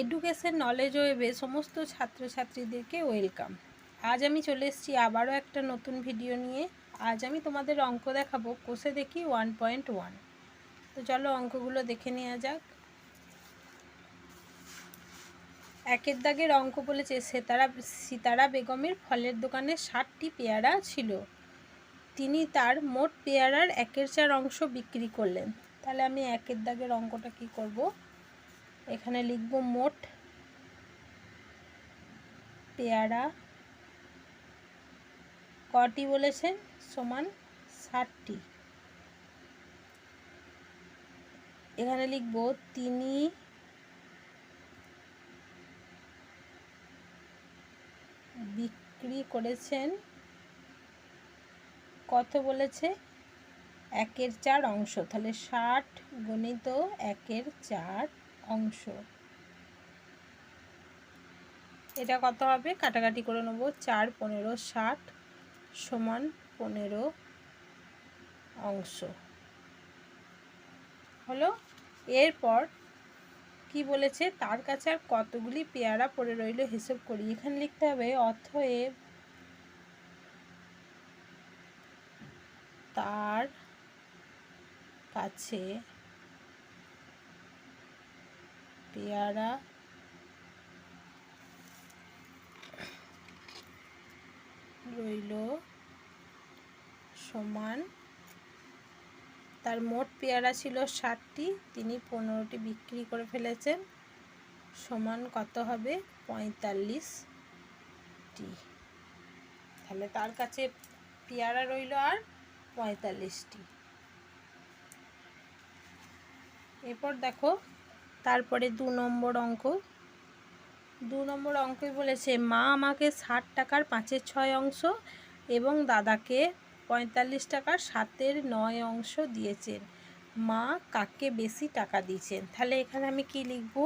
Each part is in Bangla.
এডুকেশন নলেজ ওয়েবে সমস্ত ছাত্রছাত্রীদেরকে ওয়েলকাম। আজ আমি চলে এসেছি আবারও একটা নতুন ভিডিও নিয়ে। আজ আমি তোমাদের অঙ্ক দেখাবো, কোষে দেখি 1.1। তো চলো অঙ্কগুলো দেখে নেওয়া যাক। একের দাগের অঙ্ক বলেছে, সিতারা বেগমের ফলের দোকানে 60টি পেয়ারা ছিল। তিনি তার মোট পেয়ারার 1/4 অংশ বিক্রি করলেন। তাহলে আমি একের দাগের অঙ্কটা কি করব, এখানে লিখব মোট পেয়ারা কটি বলেছেন, সমান 60টি। এখানে লিখব তিনি বিক্রি করেছেন কত বলেছে, 1/4 অংশ। তাহলে 60 গুণিত 1/4 অংশ, এটা কত হবে, কাটাকাটি করে নেব। 4 15 60 সমান 15 অংশ হলো। এরপর কি বলেছে, তার কাছে আর কতগুলি পেয়ারা পড়ে রইল হিসেব করি। এখানে লিখতে হবে অতএব তার কাছে পেয়ারা রইল সমান, তার মোট পেয়ারা ছিল 60টি, তিনি 15টি বিক্রি করে ফেলেছেন, সমান কত হবে, 45টি। তাহলে তার কাছে পেয়ারা রইল আর 45টি। এরপর দেখো, তারপরে 2 নম্বর অঙ্ক। 2 নম্বর অঙ্কই বলেছে, মা আমাকে 60 টাকার 5/6 অংশ এবং দাদাকে 45 টাকার 7/9 অংশ দিয়েছেন। মা কাকে বেশি টাকা দিয়েছেন। তাহলে এখানে আমি কি লিখব,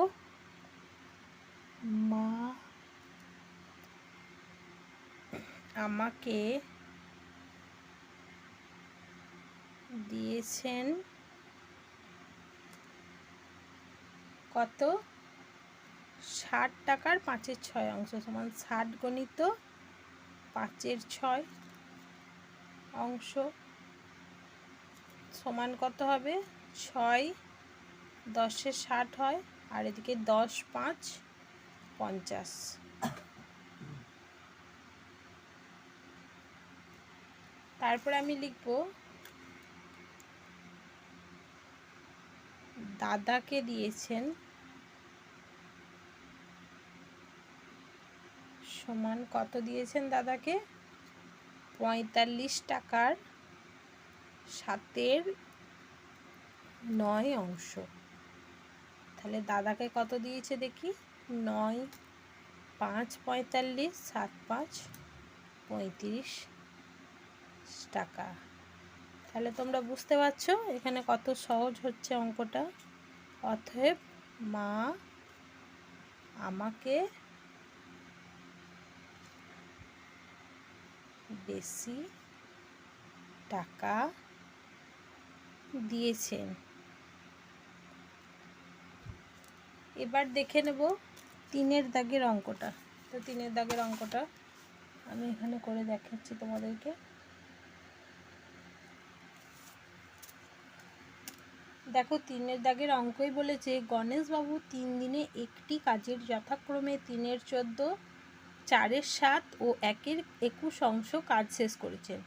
মা আমাকে দিয়েছেন কত, 60 টাকার 5/6 অংশ, সমান 60 গণিত 5/6 অংশ, সমান কত হবে, 6 10 60 হয়, আর এদিকে 10 5 50। তারপরে আমি লিখব দাদাকে দিয়েছেন সমান কত দিয়েছেন, দাদাকে 45 টাকার 7/9 অংশ। তাহলে দাদাকে কত দিয়েছে দেখি, 9 5 45 7 5 35 টাকা। তাহলে তোমরা বুঝতে পারছো এখানে কত সহজ হচ্ছে অঙ্কটা। অতএব মা আমাকে বেশি টাকা দিয়েছেন। এবার দেখে নেব 3 দাগের অঙ্কটা। তো 3 দাগের অঙ্কটা আমি এখানে করে দেখাচ্ছি তোমাদেরকে। দেখো 3 দাগের অঙ্কই বলেছে, গণেশবাবু 3 দিনে একটি কাজের যথাক্রমে 3/14, 4/7 ও 1/21 অংশ কাজ শেষ করেছেন।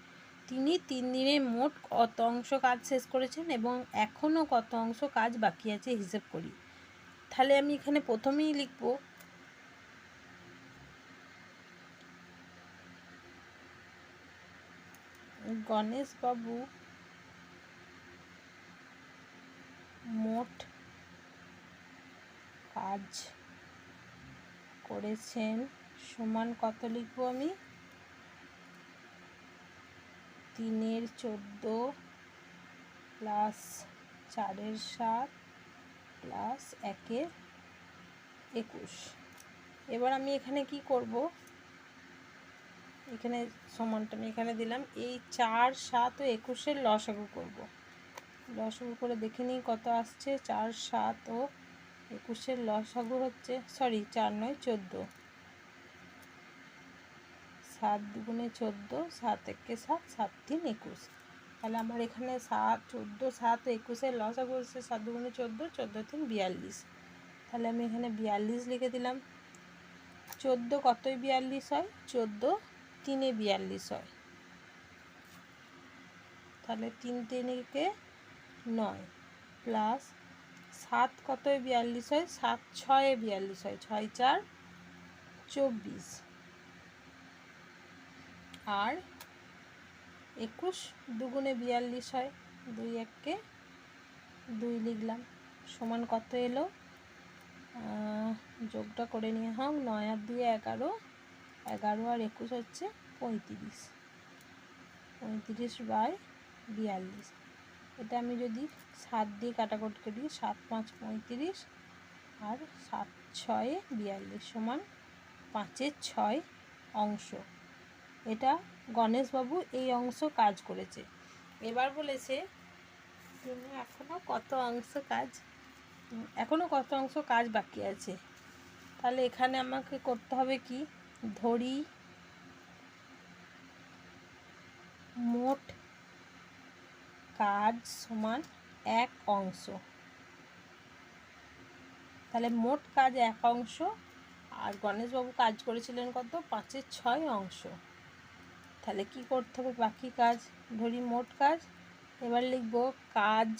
তিনি 3 দিনে মোট কত অংশ কাজ শেষ করেছেন এবং এখনও কত অংশ কাজ বাকি আছে হিসেব করি। তাহলে আমি এখানে প্রথমেই লিখব গণেশবাবু মোট কাজ করেছেন সমান কত লিখব আমি, 3/14 প্লাস 4/7 প্লাস 1/21। এবার আমি এখানে কি করব, এখানে সমানটা আমি এখানে দিলাম, এই 4 7 ও 21-এর লসাগু করব। লসাগু করে দেখে নিই কত আসছে, 4 7 ও 21-এর লসাগু হচ্ছে, সরি 4 নয় 14, 7 দুগুণে 14, 7 একে 7, 7 3 21। তাহলে আমার এখানে 7 14 7 21-এর লসাগু হচ্ছে 7 দুগুণে 14, 14 3 42। তাহলে আমি এখানে 42 লিখে দিলাম। 14 কতই 42 হয়? 14 3-এ 42 হয়। তাহলে 3 3 9 প্লাস 7 কতই 42 হয়? 7 6-এ 42 হয়, 6 4 24। আর 21 দুগুণে 42 হয়, 2 1-কে 2 লিখলাম, সমান কত এলো? যোগটা করে নিয়ে হোক, 9 আর 2 11, 11 আর 21 হচ্ছে 35, 35/42। এটা আমি যদি 7 দিয়ে কাটাকুটি করি, 7 5 35 আর 7 6 42 সমান 5-এর 6 অংশ। এটা গণেশবাবু এই অংশ কাজ করেছে। এবার বলেছে তুমি এখনও কত অংশ কাজ বাকি আছে। তাহলে এখানে আমাকে করতে হবে কি, ধরি মোট কাজ সমান 1 অংশ। তাহলে মোট কাজ 1 অংশ, আর গণেশবাবু কাজ করেছিলেন কত? 5-এর 6 অংশ। তাহলে কি করতে হবে? বাকি কাজ, ধরি মোট কাজ। এবার লিখব কাজ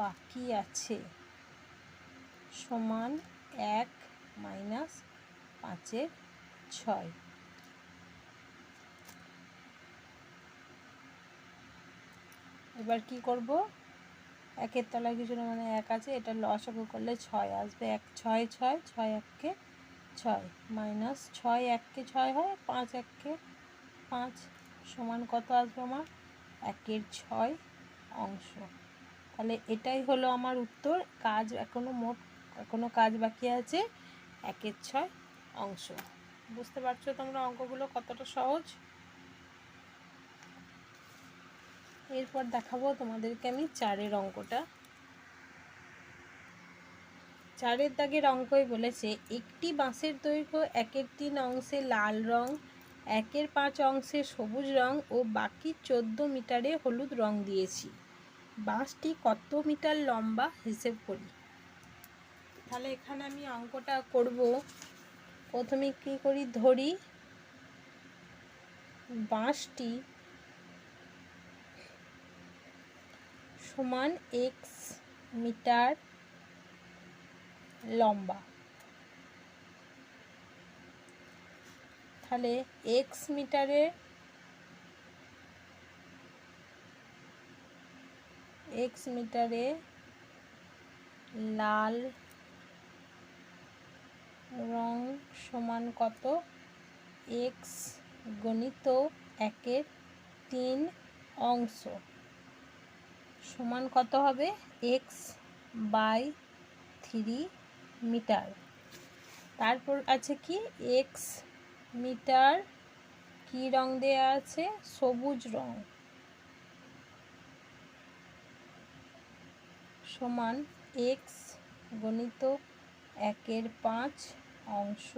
বাকি আছে সমান 1 মাইনাস 5-এর 6। এবার কি করব? 1-এর তলায় কিছু না, মানে 1 আছে, এটা লসাগু করলে 6 আসবে। 1 6 6, 6 1-কে 6 মাইনাস 6 1-কে 6 হয়, 5 1-কে 5 সমান কত আসবে আমার? 1-এর 6 অংশ। তাহলে এটাই হলো আমার উত্তর। কাজ এখনো কাজ বাকি আছে 1-এর 6 অংশ। বুঝতে পারছো তোমরা অঙ্কগুলো কতটা সহজ? এরপর দেখাবো তোমাদেরকে আমি 4-এর অঙ্কটা। 4-এর দাগের অঙ্কই বলেছে একটি বাঁশের দৈর্ঘ্য 1-এর 3 অংশে লাল রং, 1-এর 5 অংশে সবুজ রং ও বাকি 14 মিটারে হলুদ রং দিয়েছি। বাঁশটি কত মিটার লম্বা হিসেব করি। তাহলে এখানে আমি অঙ্কটা করব। প্রথমে কি করি, ধরি বাঁশটি সমান x মিটার লম্বা। তাহলে x মিটারে লাল রং সমান কত? x গণিত 1-এর 3 অংশ সমান কত হবে? x/3 metre. তারপর আছে কি, x মিটার কি রং দেয়া আছে? সবুজ রং সমান x গণিত 1-এর 5 অংশ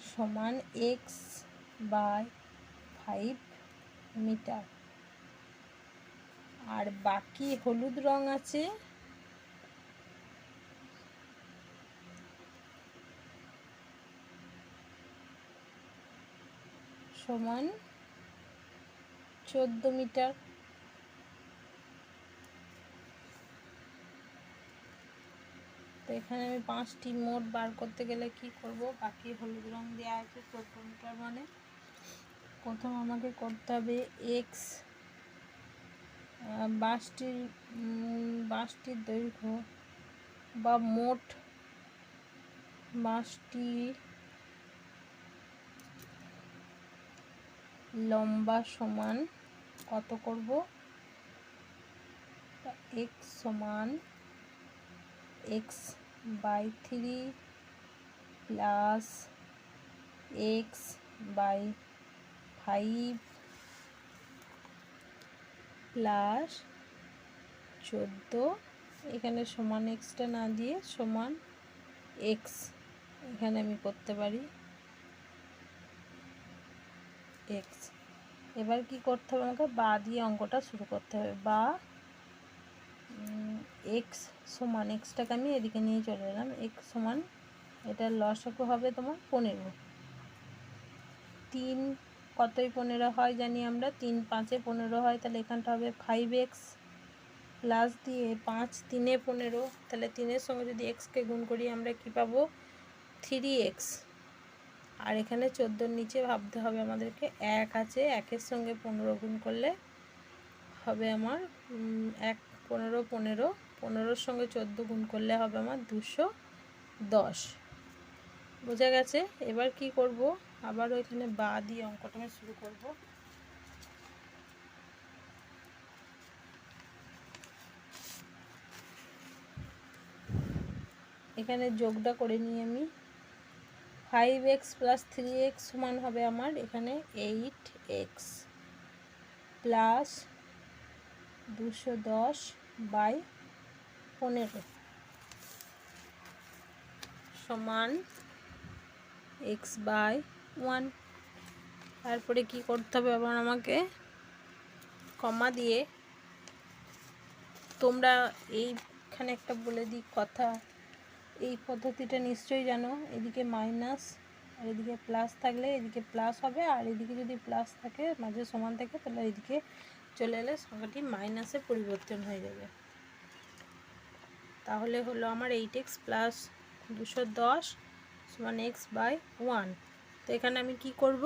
সমান x/5 মিটার। আর বাকি হলুদ রং আছে সমান 14 মিটার। তো এখানে আমি 5টি মোট বার করতে গেলে কি করব? বাকি হলুদ রং দেওয়া আছে 14 মিটার, মানে প্রথম আমাকে করতে হবে এক্স বাঁশটির দৈর্ঘ্য বা মোট বাঁশটি লম্বা সমান কত করব? এক্স সমান x/3 প্লাস x/5 প্লাস 14, এখানে সমান এক্সটা না দিয়ে সমান এক্স এখানে আমি করতে পারি এক্স। এবার কি করতে হবে, আমাকে বা দিয়ে অঙ্কটা শুরু করতে হবে। বা এক্স সমান, এক্সটাকে আমি এদিকে নিয়ে চলে এলাম, এক্স সমান এটার লসাগু হবে তোমার 15। 3 কতই 15 হয় জানি আমরা, 3 5 15 হয়, তাহলে এখানটা হবে 5x প্লাস দিয়ে 5 3 15, তাহলে 3-এর সঙ্গে যদি এক্সকে গুণ করি আমরা কি পাবো 3x। আর এখানে 14-র নিচে ভাবতে হবে আমাদেরকে 1 আছে, 1-এর সঙ্গে 15 গুণ করলে হবে আমার 1 15 15, 15-র সঙ্গে 14 গুণ করলে হবে আমার 210। বোঝা গেছে? এবার কি করব, আবারও এখানে বা দিয়ে অঙ্কটা আমি শুরু করব। এখানে যোগটা করে নিই আমি। 5x প্লাস 3x সমান হবে আমার এখানে 8x প্লাস 210/15 সমান x/1। তারপরে কি করতে হবে আবার আমাকে, কমা দিয়ে, তোমরা এইখানে একটা বলে দিই কথা, এই পদ্ধতিটা নিশ্চয়ই জানো, এদিকে মাইনাস আর এদিকে প্লাস থাকলে এদিকে প্লাস হবে, আর এদিকে যদি প্লাস থাকে মাঝে সমান থাকে তাহলে এদিকে চলে এলে সংখ্যাটি মাইনাসে পরিবর্তন হয়ে যাবে। তাহলে হলো আমার 8x প্লাস 210 সমান x/1। তো এখানে আমি কি করব,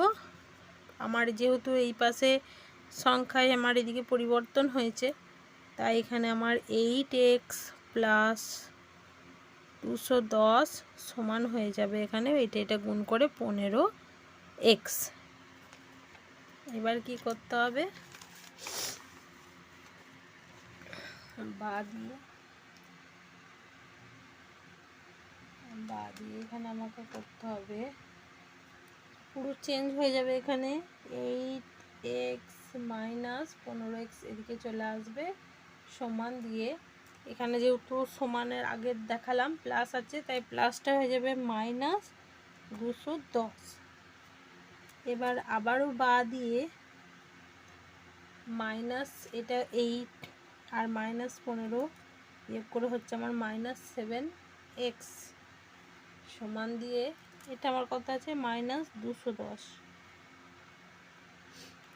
আমার যেহেতু এই পাশে সংখ্যায় আমার এদিকে পরিবর্তন হয়েছে, তাই এখানে আমার 8x প্লাস 210 সমান হয়ে যাবে এখানে এটা গুণ করে 15x। এবার কি করতে হবে, বা দিয়ে এখানে আমাকে করতে হবে, পুরো চেঞ্জ হয়ে যাবে এখানে 8x মাইনাস 15x এদিকে চলে আসবে, সমান দিয়ে এখানে যেহেতু সমানের আগের দেখালাম প্লাস আছে তাই প্লাসটা হয়ে যাবে মাইনাস 210। এবার আবারও বা দিয়ে মাইনাস এটা 8 আর মাইনাস 15 বিয়োগ করে হচ্ছে আমার মাইনাস 7x সমান দিয়ে এটা আমার কত আছে মাইনাস 210।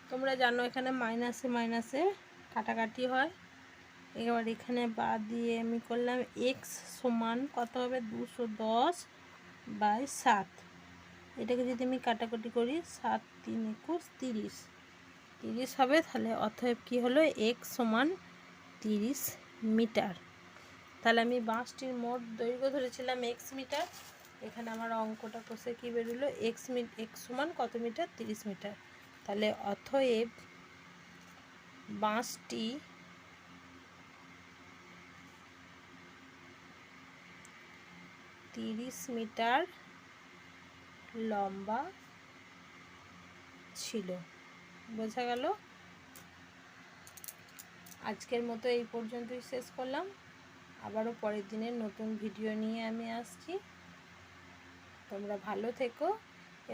তোমরা জানো এখানে মাইনাসে মাইনাসে কাটাকাটি হয়। এবার এখানে বাদ দিয়ে আমি করলাম x সমান কত হবে 210/7। এটাকে যদি আমি কাটাকাটি করি 7 3 21 30 হবে, তাহলে অতএব কি হলো x সমান 30 মিটার। তাহলে আমি বাঁশটির মোট দৈর্ঘ্য ধরেছিলাম x মিটার, এখানে আমার অঙ্কটা কষে কি বেরোলো x সমান কত মিটার 30 মিটার। তাহলে অতএব বাঁশটি তিরিশ মিটার লম্বা ছিল। বোঝা গেল? আজকের মতো এই পর্যন্তই শেষ করলাম, আবারও পরের দিনের নতুন ভিডিও নিয়ে আমি আসছি। তোমরা ভালো থেকো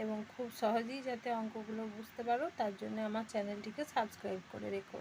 এবং খুব সহজেই যাতে অঙ্কগুলো বুঝতে পারো তার জন্য আমার চ্যানেলটিকে সাবস্ক্রাইব করে রেখো।